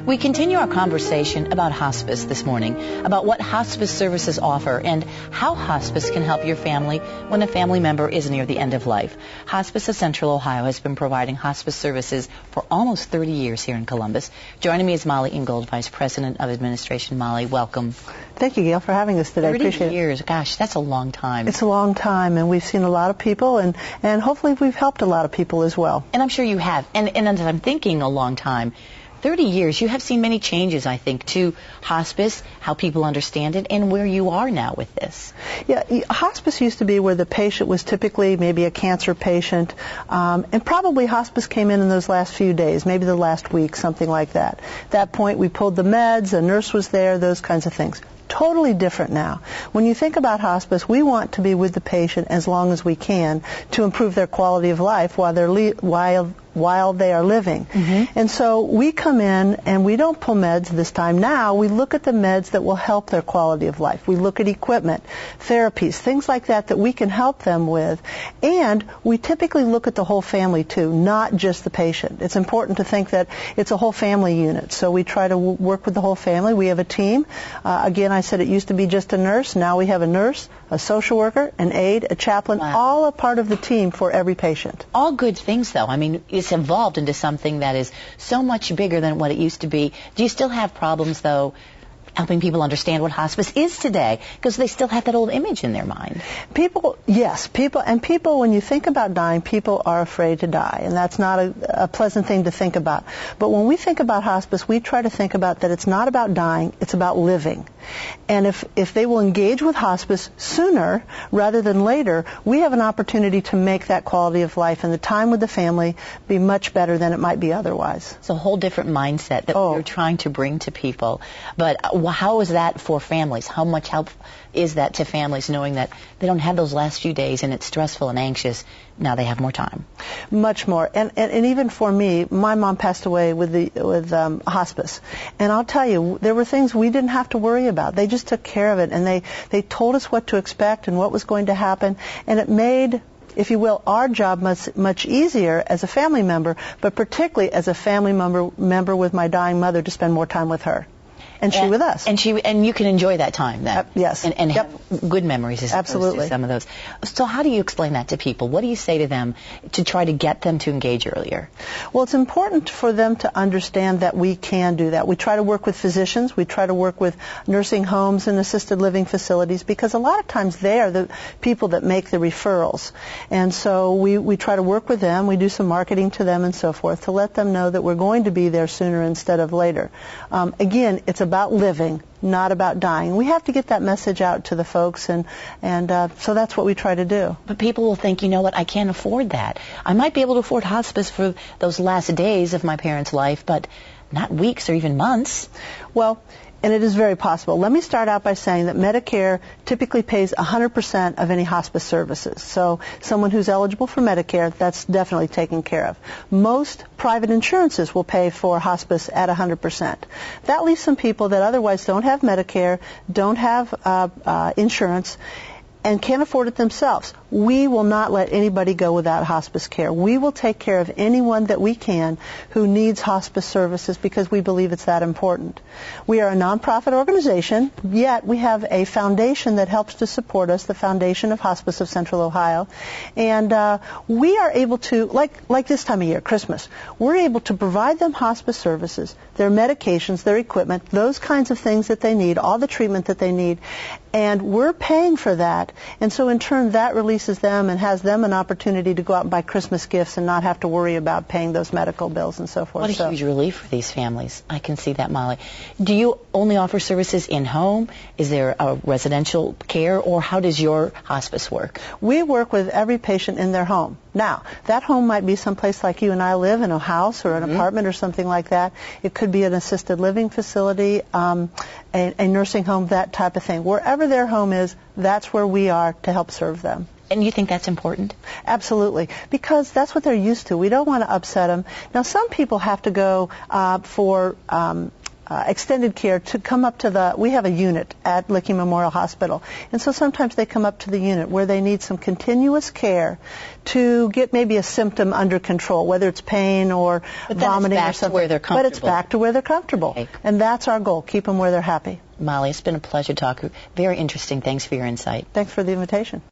We continue our conversation about hospice this morning, about what hospice services offer and how hospice can help your family when a family member is near the end of life. Hospice of Central Ohio has been providing hospice services for almost 30 years here in Columbus. Joining me is Molly Ingold, Vice President of Administration. Molly, welcome. Thank you, Gail, for having us today. 30 years, gosh, that's a long time. It's a long time, and we've seen a lot of people, and hopefully we've helped a lot of people as well. And I'm sure you have. And as I'm thinking a long time, 30 years, you have seen many changes, I think, to hospice, how people understand it, and where you are now with this. Yeah, hospice used to be where the patient was typically maybe a cancer patient, and probably hospice came in those last few days, maybe the last week, something like that. At that point, we pulled the meds, a nurse was there, those kinds of things. Totally different now. When you think about hospice, we want to be with the patient as long as we can to improve their quality of life while they are living. Mm-hmm. And so we come in and we don't pull meds this time. Now we look at the meds that will help their quality of life. We look at equipment, therapies, things like that we can help them with. And we typically look at the whole family too, not just the patient. It's important to think that it's a whole family unit. So we try to work with the whole family. We have a team. Again, I said it used to be just a nurse. Now we have a nurse, a social worker, an aide, a chaplain, wow. All a part of the team for every patient. All good things, though. I mean, it's evolved into something that is so much bigger than what it used to be. Do you still have problems, though, helping people understand what hospice is today? Because they still have that old image in their mind. Yes, when you think about dying, people are afraid to die, and that's not a pleasant thing to think about. But when we think about hospice, we try to think about that it's not about dying, it's about living. And if they will engage with hospice sooner rather than later, we have an opportunity to make that quality of life and the time with the family be much better than it might be otherwise. It's a whole different mindset that we're trying to bring to people. But how is that for families? How much help is that to families knowing that they don't have those last few days and it's stressful and anxious? Now they have more time. Much more. And even for me, my mom passed away with hospice. And I'll tell you, there were things we didn't have to worry about. They just took care of it, and they told us what to expect and what was going to happen, and it made, if you will, our job much easier as a family member, but particularly as a family member with my dying mother, to spend more time with her. And she with us. And you can enjoy that time then. Yes. And have good memories as opposed to some of those. So how do you explain that to people? What do you say to them to try to get them to engage earlier? Well, it's important for them to understand that we can do that. We try to work with physicians. We try to work with nursing homes and assisted living facilities, because a lot of times they are the people that make the referrals. And so we try to work with them. We do some marketing to them and so forth to let them know that we're going to be there sooner instead of later. Again, it's about living, not about dying. We have to get that message out to the folks, and so that's what we try to do. But people will think, you know what, I can't afford that. I might be able to afford hospice for those last days of my parents' life, but not weeks or even months. Well, and it is very possible. Let me start out by saying that Medicare typically pays 100% of any hospice services. So someone who's eligible for Medicare, that's definitely taken care of. Most private insurances will pay for hospice at 100%. That leaves some people that otherwise don't have Medicare, don't have insurance, and can't afford it themselves. We will not let anybody go without hospice care. We will take care of anyone that we can who needs hospice services, because we believe it's that important. We are a nonprofit organization, yet we have a foundation that helps to support us, the Foundation of Hospice of Central Ohio. And we are able to, like this time of year, Christmas, we're able to provide them hospice services, their medications, their equipment, those kinds of things that they need, all the treatment that they need. And we're paying for that. And so in turn, that releases them and has them an opportunity to go out and buy Christmas gifts and not have to worry about paying those medical bills and so forth. What a huge relief for these families. I can see that, Molly. Do you only offer services in-home? Is there a residential care, or how does your hospice work? We work with every patient in their home. Now, that home might be someplace like you and I live, in a house or an apartment or something like that. It could be an assisted living facility, a nursing home, that type of thing. Wherever their home is, that's where we are to help serve them. And you think that's important? Absolutely, because that's what they're used to. We don't want to upset them. Now, some people have to go for extended care to come up to we have a unit at Licking Memorial Hospital, and so sometimes they come up to the unit where they need some continuous care to get maybe a symptom under control, whether it's pain or vomiting or something. Where they're comfortable. But it's back to where they're comfortable. Okay. And that's our goal, keep them where they're happy. Molly, it's been a pleasure talking. Very interesting. Thanks for your insight. Thanks for the invitation.